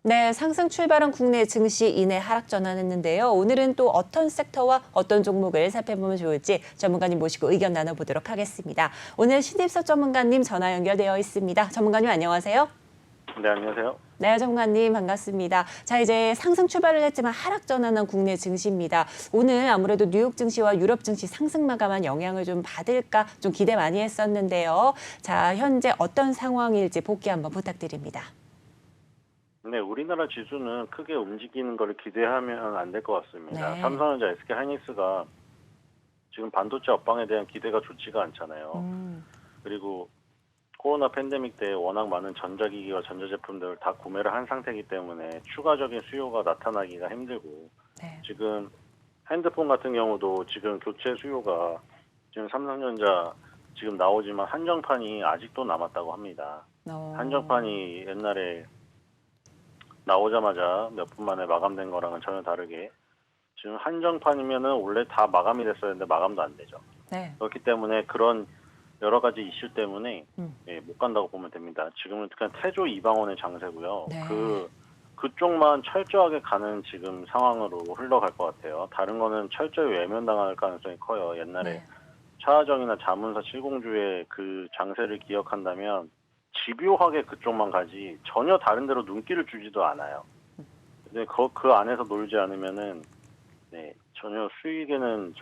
네, 상승 출발한 국내 증시 이내 하락 전환했는데요. 오늘은 또 어떤 섹터와 어떤 종목을 살펴보면 좋을지 전문가님 모시고 의견 나눠보도록 하겠습니다. 오늘 신입석 전문가님 전화 연결되어 있습니다. 전문가님 안녕하세요. 네, 안녕하세요. 네, 전문가님 반갑습니다. 자, 이제 상승 출발을 했지만 하락 전환한 국내 증시입니다. 오늘 아무래도 뉴욕 증시와 유럽 증시 상승 마감한 영향을 좀 받을까 좀 기대 많이 했었는데요. 자, 현재 어떤 상황일지 복귀 한번 부탁드립니다. 네, 우리나라 지수는 크게 움직이는 걸 기대하면 안 될 것 같습니다. 네. 삼성전자, SK하이닉스가 지금 반도체 업황에 대한 기대가 좋지가 않잖아요. 그리고 코로나 팬데믹 때 워낙 많은 전자기기와 전자제품들을 다 구매를 한 상태이기 때문에 추가적인 수요가 나타나기가 힘들고, 네. 지금 핸드폰 같은 경우도 지금 교체 수요가 지금 삼성전자 지금 나오지만 한정판이 아직도 남았다고 합니다. 한정판이 옛날에 나오자마자 몇 분 만에 마감된 거랑은 전혀 다르게 지금 한정판이면은 원래 다 마감이 됐어야 했는데 마감도 안 되죠. 네. 그렇기 때문에 그런 여러 가지 이슈 때문에 못 간다고 보면 됩니다. 지금은 그냥 태조 이방원의 장세고요. 네. 그쪽만 철저하게 가는 지금 상황으로 흘러갈 것 같아요. 다른 거는 철저히 외면당할 가능성이 커요. 옛날에 네. 차하정이나 자문사 70주의 그 장세를 기억한다면 집요하게 그쪽만 가지 전혀 다른 데로 눈길을 주지도 않아요. 근데 그 안에서 놀지 않으면은 전혀 수익에는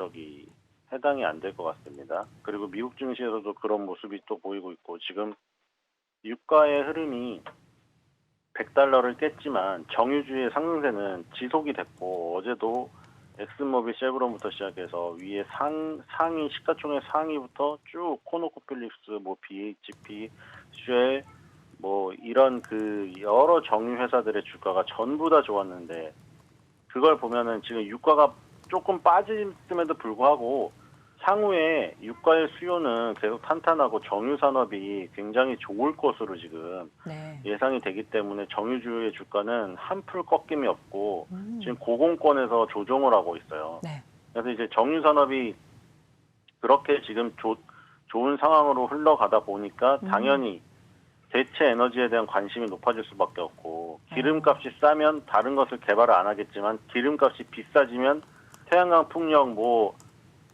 해당이 안 될 것 같습니다. 그리고 미국 증시에서도 그런 모습이 또 보이고 있고, 지금 유가의 흐름이 100달러를 깼지만 정유주의 상승세는 지속이 됐고, 어제도 엑슨모빌 쉐브론부터 시작해서 위에 상위 시가총액 상위부터 쭉 코노코필립스, BHP, 쉘, 이런 여러 정유 회사들의 주가가 전부 다 좋았는데, 그걸 보면은 지금 유가가 조금 빠짐에도 불구하고 향후에 유가의 수요는 계속 탄탄하고 정유 산업이 굉장히 좋을 것으로 지금 예상이 되기 때문에 정유주의 주가는 한풀 꺾임이 없고 지금 고공권에서 조정을 하고 있어요. 그래서 이제 정유 산업이 그렇게 지금 좋은 상황으로 흘러가다 보니까 당연히 대체 에너지에 대한 관심이 높아질 수밖에 없고, 기름값이 싸면 다른 것을 개발을 안 하겠지만 기름값이 비싸지면 태양광, 풍력,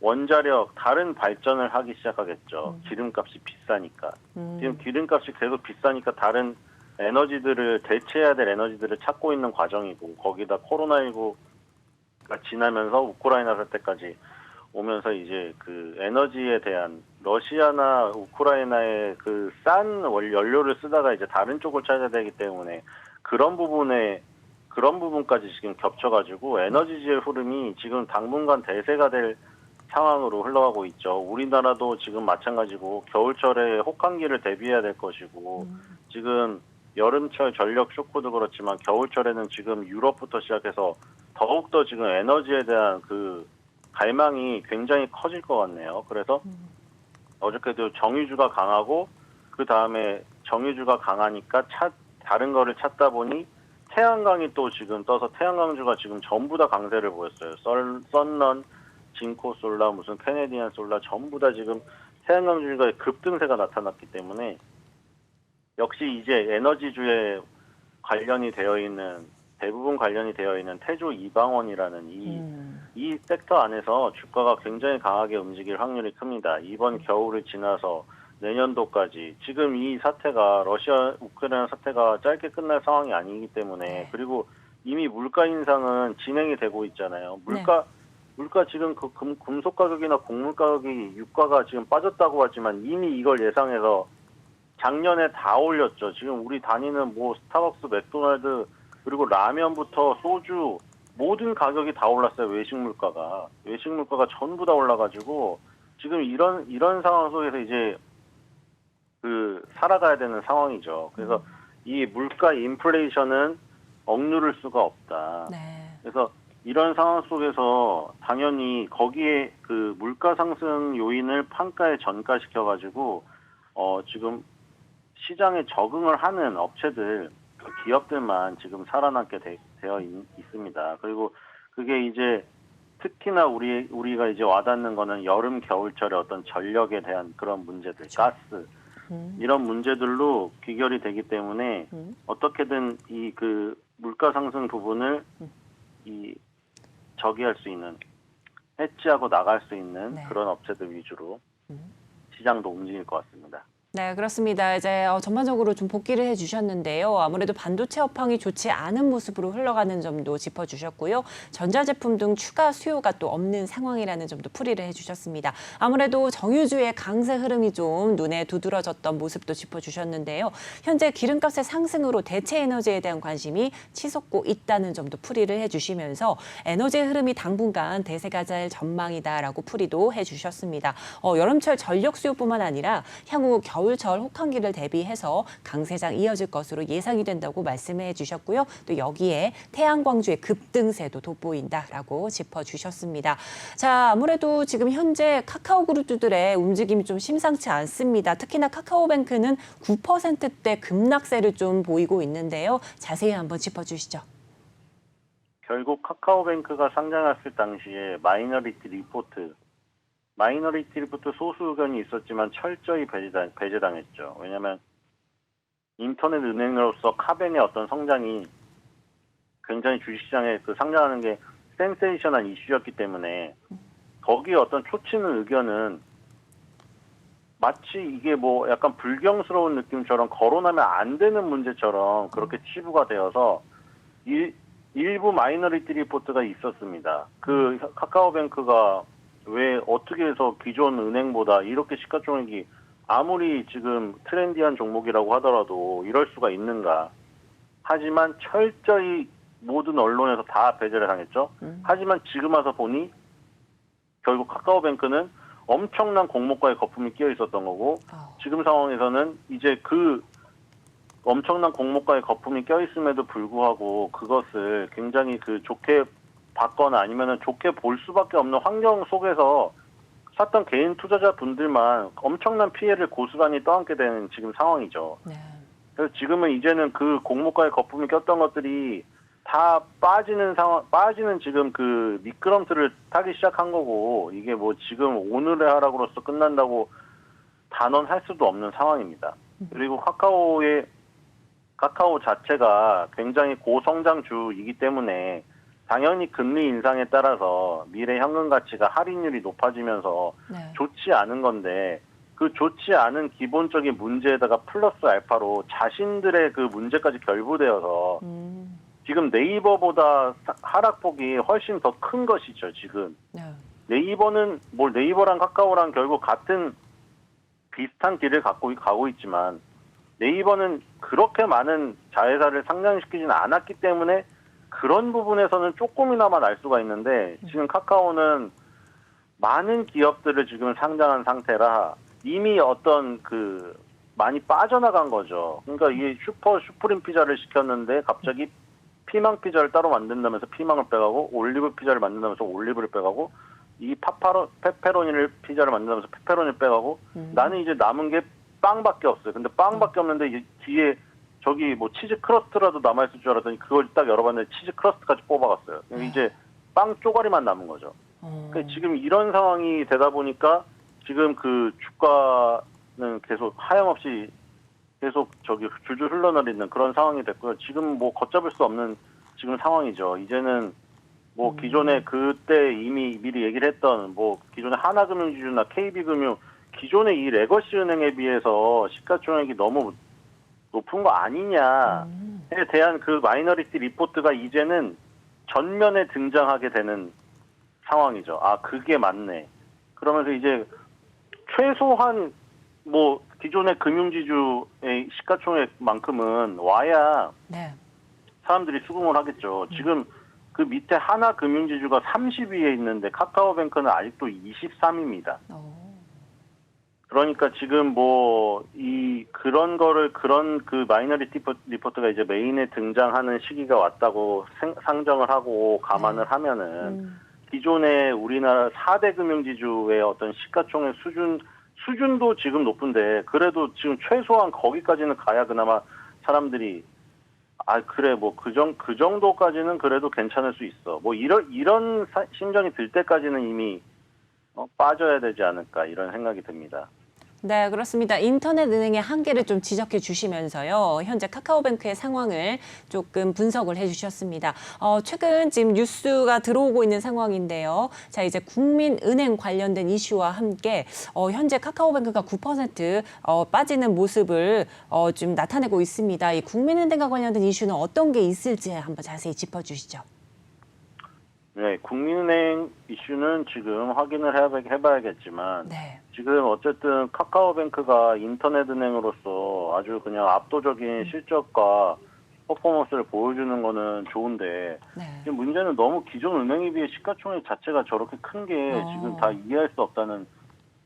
원자력 다른 발전을 하기 시작하겠죠. 기름값이 비싸니까. 지금 기름값이 계속 비싸니까 다른 에너지들을 대체해야 될 에너지들을 찾고 있는 과정이고, 거기다 코로나19가 지나면서 우크라이나 사태까지 오면서 이제 그 에너지에 대한 러시아나 우크라이나의 그 싼 연료를 쓰다가 이제 다른 쪽을 찾아야 되기 때문에 그런 부분까지 지금 겹쳐가지고 에너지지의 흐름이 지금 당분간 대세가 될 상황으로 흘러가고 있죠. 우리나라도 지금 마찬가지고 겨울철에 혹한기를 대비해야 될 것이고, 지금 여름철 전력 쇼크도 그렇지만 겨울철에는 지금 유럽부터 시작해서 더욱더 지금 에너지에 대한 그 갈망이 굉장히 커질 것 같네요. 그래서 어저께도 정유주가 강하고, 그 다음에 정유주가 강하니까 다른 거를 찾다 보니 태양광이 또 지금 떠서 태양광주가 지금 전부 다 강세를 보였어요. 썬런, 진코솔라, 무슨 캐네디안 솔라 전부 다 지금 태양광주가 급등세가 나타났기 때문에 역시 이제 에너지주에 대부분 관련이 되어 있는 태조 이방원이라는 이 섹터 안에서 주가가 굉장히 강하게 움직일 확률이 큽니다. 이번 겨울을 지나서 내년도까지 지금 이 사태가 러시아 우크라이나 사태가 짧게 끝날 상황이 아니기 때문에, 그리고 이미 물가 인상은 진행이 되고 있잖아요. 물가 지금 그 금속 가격이나 곡물 가격이 유가가 지금 빠졌다고 하지만 이미 이걸 예상해서 작년에 다 올렸죠. 지금 우리 다니는 스타벅스, 맥도날드, 그리고 라면부터 소주 모든 가격이 다 올랐어요. 외식 물가가 전부 다 올라가지고 지금 이런 상황 속에서 이제 살아가야 되는 상황이죠. 그래서 이 물가 인플레이션은 억누를 수가 없다. 그래서 이런 상황 속에서 당연히 거기에 그 물가 상승 요인을 판가에 전가시켜가지고 지금 시장에 적응을 하는 업체들, 기업들만 지금 살아남게 되어 있습니다. 그리고 그게 이제 특히나 우리가 이제 와닿는 거는 여름, 겨울철에 어떤 전력에 대한 그런 문제들, 가스, 이런 문제들로 귀결이 되기 때문에 어떻게든 물가 상승 부분을 저기할 수 있는, 해지하고 나갈 수 있는 네. 그런 업체들 위주로 시장도 움직일 것 같습니다. 네, 그렇습니다. 이제 전반적으로 좀 복귀를 해주셨는데요. 아무래도 반도체 업황이 좋지 않은 모습으로 흘러가는 점도 짚어주셨고요. 전자제품 등 추가 수요가 또 없는 상황이라는 점도 풀이를 해주셨습니다. 아무래도 정유주의 강세 흐름이 좀 눈에 두드러졌던 모습도 짚어주셨는데요. 현재 기름값의 상승으로 대체 에너지에 대한 관심이 치솟고 있다는 점도 풀이를 해주시면서 에너지의 흐름이 당분간 대세가 될 전망이다라고 풀이도 해주셨습니다. 여름철 전력 수요뿐만 아니라 향후 겨울철 혹한기를 대비해서 강세장 이어질 것으로 예상이 된다고 말씀해 주셨고요. 또 여기에 태양광주의 급등세도 돋보인다라고 짚어주셨습니다. 자, 아무래도 지금 현재 카카오그룹주들의 움직임이 좀 심상치 않습니다. 특히나 카카오뱅크는 9%대 급락세를 좀 보이고 있는데요. 자세히 한번 짚어주시죠. 결국 카카오뱅크가 상장했을 당시에 마이너리티 리포트 소수 의견이 있었지만 철저히 배제당했죠. 왜냐하면 인터넷 은행으로서 카뱅의 어떤 성장이 굉장히 주식시장에 상장하는 게 센세이션한 이슈였기 때문에 거기에 어떤 초치는 의견은 마치 이게 뭐 약간 불경스러운 느낌처럼 거론하면 안 되는 문제처럼 그렇게 치부가 되어서 일부 마이너리티 리포트가 있었습니다. 그 카카오뱅크가 왜 어떻게 해서 기존 은행보다 이렇게 시가총액이 아무리 지금 트렌디한 종목이라고 하더라도 이럴 수가 있는가. 하지만 철저히 모든 언론에서 다 배제를 당했죠. 하지만 지금 와서 보니 결국 카카오뱅크는 엄청난 공모가의 거품이 끼어 있었던 거고 지금 상황에서는 이제 그 엄청난 공모가의 거품이 껴 있음에도 불구하고 그것을 굉장히 좋게 받거나 아니면은 좋게 볼 수밖에 없는 환경 속에서 샀던 개인 투자자분들만 엄청난 피해를 고스란히 떠안게 되는 지금 상황이죠. 네. 그래서 지금은 이제는 그 공모가의 거품이 꼈던 것들이 다 빠지는 지금 그 미끄럼틀을 타기 시작한 거고 이게 뭐 지금 오늘의 하락으로서 끝난다고 단언할 수도 없는 상황입니다. 그리고 카카오 자체가 굉장히 고성장주이기 때문에 당연히 금리 인상에 따라서 미래 현금 가치가 할인율이 높아지면서 네. 좋지 않은 건데 그 좋지 않은 기본적인 문제에다가 플러스 알파로 자신들의 그 문제까지 결부되어서 지금 네이버보다 하락폭이 훨씬 더 큰 것이죠, 지금. 네. 네이버랑 카카오랑 결국 같은 비슷한 길을 가고 있지만 네이버는 그렇게 많은 자회사를 상장시키지는 않았기 때문에 그런 부분에서는 조금이나마 날 수가 있는데 지금 카카오는 많은 기업들을 지금 상장한 상태라 이미 어떤 많이 빠져나간 거죠. 그러니까 이게 슈프림 피자를 시켰는데 갑자기 피망 피자를 따로 만든다면서 피망을 빼가고 올리브 피자를 만든다면서 올리브를 빼가고 이 페페로니를 피자를 만든다면서 페페로니를 빼가고 나는 이제 남은 게 빵밖에 없어요. 근데 빵밖에 없는데 이제 뒤에 저기 뭐 치즈 크러스트라도 남아있을 줄 알았더니 그걸 딱 열어봤는데 치즈 크러스트까지 뽑아갔어요. 이제 빵 쪼가리만 남은 거죠. 그러니까 지금 이런 상황이 되다 보니까 지금 그 주가는 계속 하염없이 계속 줄줄 흘러내리는 그런 상황이 됐고요. 지금 뭐 걷잡을 수 없는 지금 상황이죠. 이제는 뭐 기존에 그때 이미 미리 얘기를 했던 뭐 기존의 하나금융지주나 KB금융 기존의 이 레거시 은행에 비해서 시가총액이 너무 높은 거 아니냐에 대한 그 마이너리티 리포트가 이제는 전면에 등장하게 되는 상황이죠. 아, 그게 맞네. 그러면서 이제 최소한 뭐 기존의 금융지주의 시가총액만큼은 와야 네. 사람들이 수긍을 하겠죠. 지금 그 밑에 하나 금융지주가 30위에 있는데 카카오뱅크는 아직도 23위입니다. 그러니까 지금 그런 그 마이너리티 리포트가 이제 메인에 등장하는 시기가 왔다고 상정을 하고 감안을 하면은 기존의 우리나라 4대 금융지주의 어떤 시가총액 수준도 지금 높은데 그래도 지금 최소한 거기까지는 가야 그나마 사람들이 그래 뭐 그 정도까지는 그래도 괜찮을 수 있어. 뭐 이런 심정이 들 때까지는 이미 빠져야 되지 않을까 이런 생각이 듭니다. 네, 그렇습니다. 인터넷 은행의 한계를 좀 지적해 주시면서요. 현재 카카오뱅크의 상황을 조금 분석을 해 주셨습니다. 최근 지금 뉴스가 들어오고 있는 상황인데요. 자, 이제 국민은행 관련된 이슈와 함께 현재 카카오뱅크가 9% 빠지는 모습을 좀 나타내고 있습니다. 이 국민은행과 관련된 이슈는 어떤 게 있을지 한번 자세히 짚어 주시죠. 네, 국민은행 이슈는 지금 확인을 해봐야겠지만 네. 지금 어쨌든 카카오뱅크가 인터넷은행으로서 아주 그냥 압도적인 실적과 퍼포먼스를 보여주는 거는 좋은데 네. 지금 문제는 너무 기존 은행에 비해 시가총액 자체가 저렇게 큰 게 지금 다 이해할 수 없다는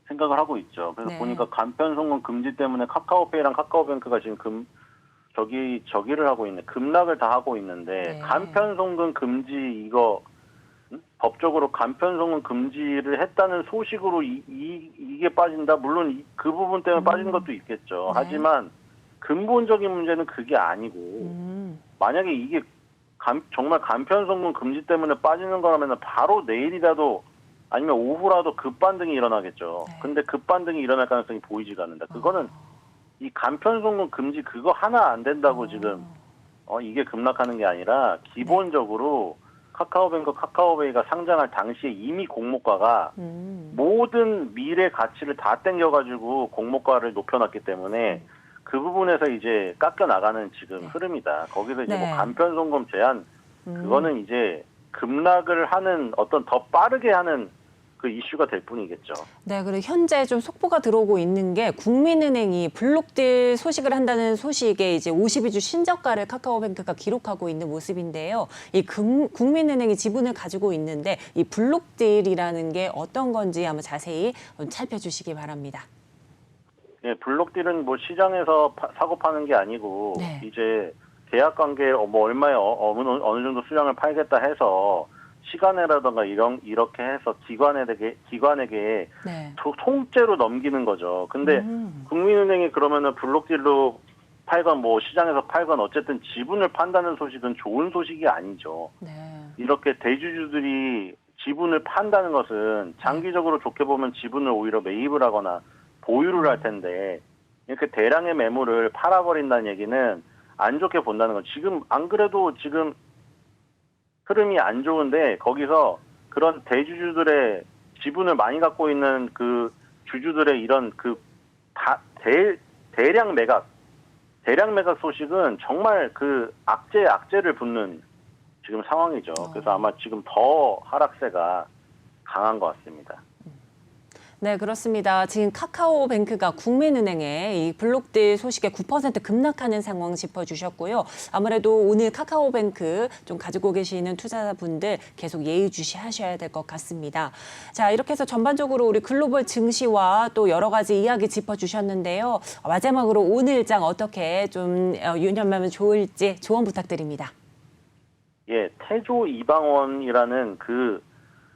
생각을 하고 있죠. 그래서 네. 보니까 간편송금 금지 때문에 카카오페이랑 카카오뱅크가 지금 저기를 하고 있네. 급락을 다 하고 있는데 네. 간편송금 금지 이거 법적으로 간편송금 금지를 했다는 소식으로 이게 빠진다? 물론 그 부분 때문에 빠지는 것도 있겠죠. 네. 하지만 근본적인 문제는 그게 아니고 만약에 이게 정말 간편송금 금지 때문에 빠지는 거라면 바로 내일이라도 아니면 오후라도 급반등이 일어나겠죠. 네. 근데 급반등이 일어날 가능성이 보이지가 않는다. 그거는 이 간편송금 금지 그거 하나 안 된다고 지금 이게 급락하는 게 아니라 기본적으로 카카오뱅크, 카카오페이가 상장할 당시에 이미 공모가가 모든 미래 가치를 다 땡겨가지고 공모가를 높여놨기 때문에 그 부분에서 이제 깎여 나가는 지금 흐름이다. 거기서 이제 네. 뭐 간편송금 제한 그거는 이제 급락을 하는 어떤 더 빠르게 하는 그 이슈가 될 뿐이겠죠. 네, 그리고 현재 좀 속보가 들어오고 있는 게 국민은행이 블록딜 소식을 한다는 소식에 이제 52주 신저가를 카카오뱅크가 기록하고 있는 모습인데요. 이 국민은행이 지분을 가지고 있는데 이 블록딜이라는 게 어떤 건지 한번 자세히 살펴주시기 바랍니다. 예, 블록딜은 뭐 시장에서 사고 파는 게 아니고 네. 이제 계약 관계 뭐 얼마에 어느 정도 수량을 팔겠다 해서 시간에라든가 이렇게 해서 기관에게 네. 통째로 넘기는 거죠. 근데 국민은행이 그러면은 블록딜로 팔건 뭐 시장에서 팔건 어쨌든 지분을 판다는 소식은 좋은 소식이 아니죠. 네. 이렇게 대주주들이 지분을 판다는 것은 장기적으로 좋게 보면 지분을 오히려 매입을 하거나 보유를 할 텐데 이렇게 대량의 매물을 팔아버린다는 얘기는 안 좋게 본다는 건 지금 안 그래도 지금 흐름이 안 좋은데 거기서 그런 대주주들의 지분을 많이 갖고 있는 그 주주들의 이런 그 대량 매각 소식은 정말 그 악재를 붓는 지금 상황이죠. 그래서 아마 지금 더 하락세가 강한 것 같습니다. 네, 그렇습니다. 지금 카카오뱅크가 국민은행에 이 블록딜 소식에 9% 급락하는 상황 짚어주셨고요. 아무래도 오늘 카카오뱅크 좀 가지고 계시는 투자자분들 계속 예의주시하셔야 될 것 같습니다. 자, 이렇게 해서 전반적으로 우리 글로벌 증시와 또 여러 가지 이야기 짚어주셨는데요. 마지막으로 오늘 일정 어떻게 좀 유념하면 좋을지 조언 부탁드립니다. 예, 태조 이방원이라는 그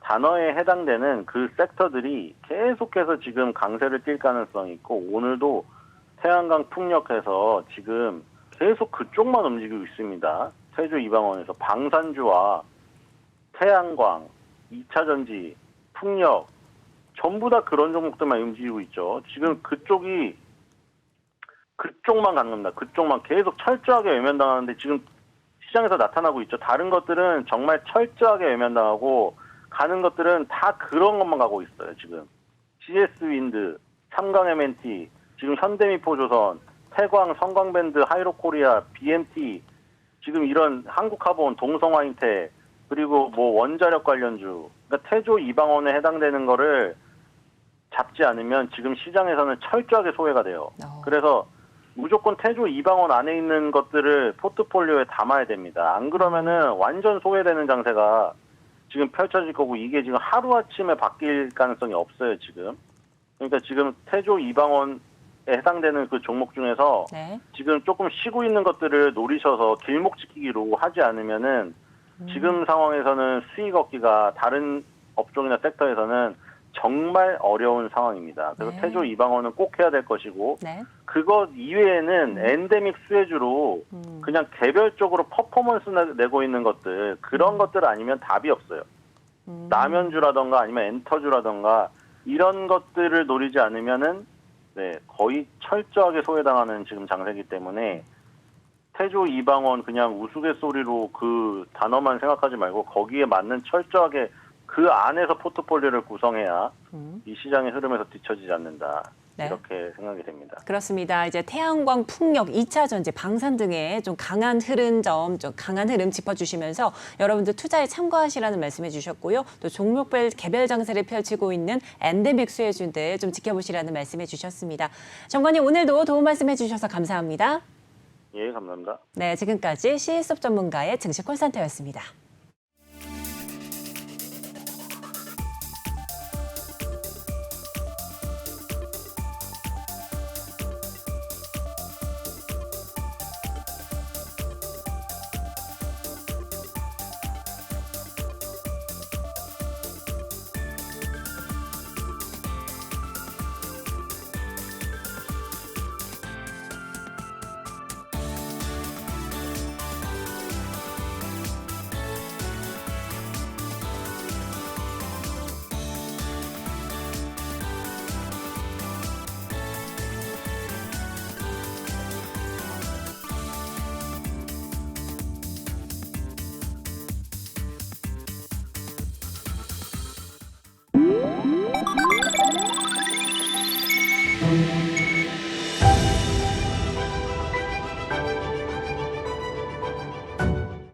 단어에 해당되는 그 섹터들이 계속해서 지금 강세를 띌 가능성이 있고 오늘도 태양광 풍력해서 지금 계속 그쪽만 움직이고 있습니다. 태조 이방원에서 방산주와 태양광, 2차전지, 풍력 전부 다 그런 종목들만 움직이고 있죠. 지금 그쪽만 가는 겁니다. 그쪽만 계속 철저하게 외면당하는데 지금 시장에서 나타나고 있죠. 다른 것들은 정말 철저하게 외면당하고 가는 것들은 다 그런 것만 가고 있어요, 지금. GS윈드, 삼강 M&T, 지금 현대미포조선, 태광, 성광밴드, 하이로코리아, BMT, 지금 이런 한국화본, 동성화인텍, 그리고 뭐 원자력 관련주, 그러니까 태조 이방원에 해당되는 거를 잡지 않으면 지금 시장에서는 철저하게 소외가 돼요. 그래서 무조건 태조 이방원 안에 있는 것들을 포트폴리오에 담아야 됩니다. 안 그러면은 완전 소외되는 장세가 지금 펼쳐질 거고 이게 지금 하루아침에 바뀔 가능성이 없어요, 지금. 그러니까 지금 태조 이방원에 해당되는 그 종목 중에서 네. 지금 조금 쉬고 있는 것들을 노리셔서 길목 지키기로 하지 않으면은 지금 상황에서는 수익 얻기가 다른 업종이나 섹터에서는 정말 어려운 상황입니다. 그래서 네. 태조 이방원은 꼭 해야 될 것이고 네. 그것 이외에는 엔데믹 수혜주로 그냥 개별적으로 퍼포먼스 내고 있는 것들 그런 것들 아니면 답이 없어요. 라면주라던가 아니면 엔터주라던가 이런 것들을 노리지 않으면은 네, 거의 철저하게 소외당하는 지금 장세기 때문에 태조 이방원 그냥 우스갯소리로 그 단어만 생각하지 말고 거기에 맞는 철저하게 그 안에서 포트폴리오를 구성해야 이 시장의 흐름에서 뒤처지지 않는다. 네. 이렇게 생각이 됩니다. 그렇습니다. 이제 태양광, 풍력, 2차 전지, 방산 등의 좀 강한 흐름 짚어주시면서 여러분들 투자에 참고하시라는 말씀해 주셨고요. 또 종목별 개별 장세를 펼치고 있는 엔데믹 수혜주들 좀 지켜보시라는 말씀해 주셨습니다. 정관님 오늘도 도움 말씀해 주셔서 감사합니다. 예, 감사합니다. 네, 지금까지 CS업 전문가의 증시 콜센터였습니다.